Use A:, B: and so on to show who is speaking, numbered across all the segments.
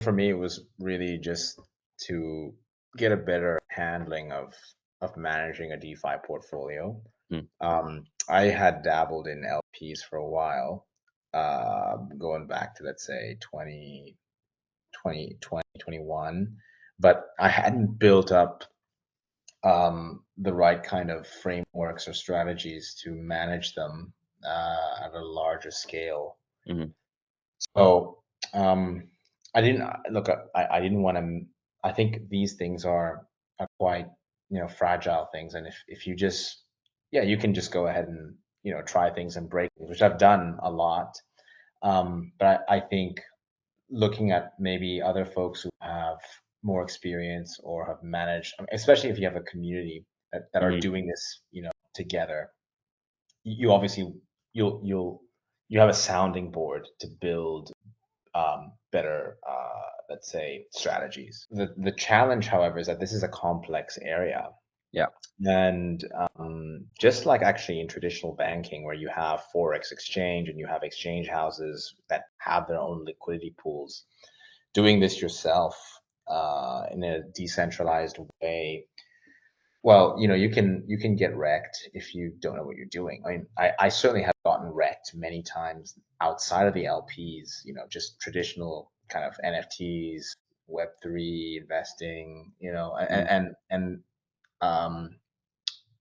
A: For me, it was really just to get a better handling of managing a DeFi portfolio.
B: Mm,
A: I had dabbled in LPs for a while, going back to, let's say, 2021, but I hadn't built up the right kind of frameworks or strategies to manage them at a larger scale.
B: mhm.
A: So I didn't look. I didn't want to. I think these things are quite fragile things, and if you just yeah, you can just go ahead and try things and break things, which I've done a lot. But I think looking at maybe other folks who have more experience or have managed, especially if you have a community that are
B: Mhm.
A: doing this, together, you obviously you'll you have a sounding board to build better, let's say, strategies. The challenge, however, is that this is a complex area.
B: Yeah.
A: And just like actually in traditional banking, where you have Forex exchange and you have exchange houses that have their own liquidity pools, doing this yourself in a decentralized way, well, you can get wrecked if you don't know what you're doing. I mean, I certainly have gotten wrecked many times outside of the LPs, just traditional kind of NFTs, Web3 investing,
B: Mhm.
A: and um,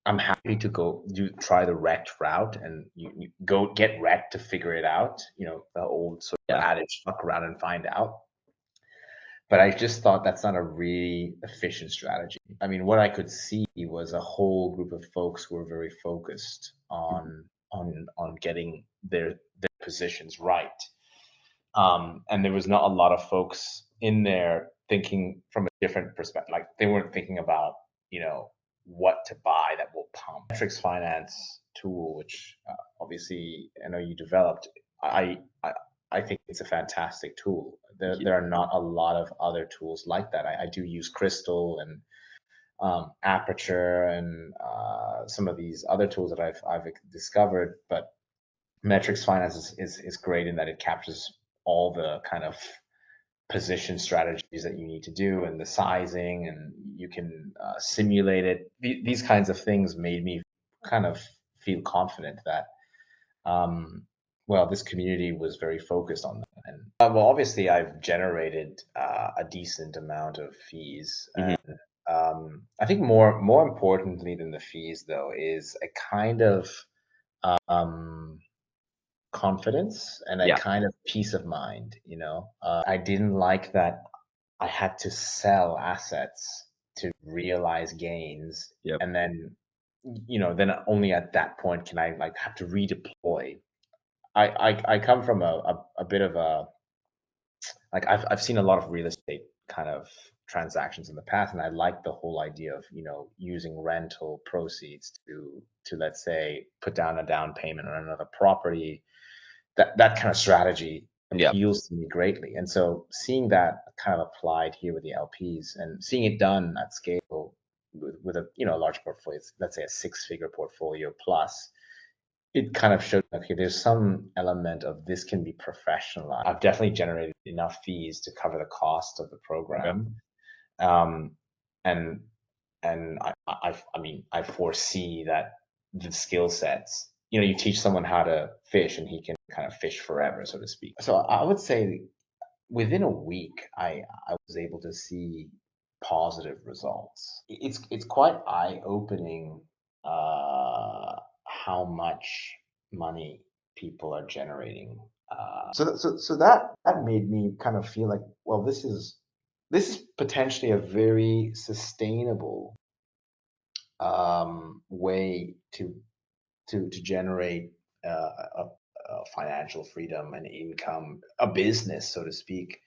A: I'm happy to go try the wrecked route and you go get wrecked to figure it out. The old sort of
B: Yeah.
A: adage, fuck around and find out. But I just thought that's not a really efficient strategy. I mean, what I could see was a whole group of folks who were very focused
B: Mhm.
A: on getting their positions right. And there was not a lot of folks in there thinking from a different perspective. Like they weren't thinking about, what to buy that will pump. Metrics finance tool, which obviously I know you developed, I, I I think it's a fantastic tool. There
B: Ye
A: there are not a lot of other tools like that. I do use Crystal and Aperture and some of these other tools that I've discovered, but metrics finance is great in that it captures all the kind of position strategies that you need to do and the sizing, and you can simulate it. These kinds of things made me kind of feel confident that well, this community was very focused on that. And well, obviously I've generated a decent amount of fees,
B: Mhm.
A: and I think more importantly than the fees though is a kind of um, confidence and a
B: Yeah.
A: kind of peace of mind. I didn't like that I had to sell assets to realize gains,
B: Yep.
A: and then only at that point can I like have to redeploy. I come from a bit of a like I've seen a lot of real estate kind of transactions in the past, and I like the whole idea of using rental proceeds to let's say put down a down payment on another property. That kind of strategy
B: Yep.
A: appeals to me greatly, and so seeing that kind of applied here with the LPs and seeing it done at scale with a large portfolio, let's say a six-figure portfolio plus, it kind of showed, okay, there's some element of this can be professionalized. I've definitely generated enough fees to cover the cost of the
B: Okay.
A: program. Um, and I mean, I foresee that the skill sets, you teach someone how to fish and he can kind of fish forever, so to speak. So I would say within a week, I was able to see positive results. It's quite eye-opening how much money people are generating. So that made me kind of feel like, well, this is potentially a very sustainable way to generate a financial freedom and income, a business, so to speak.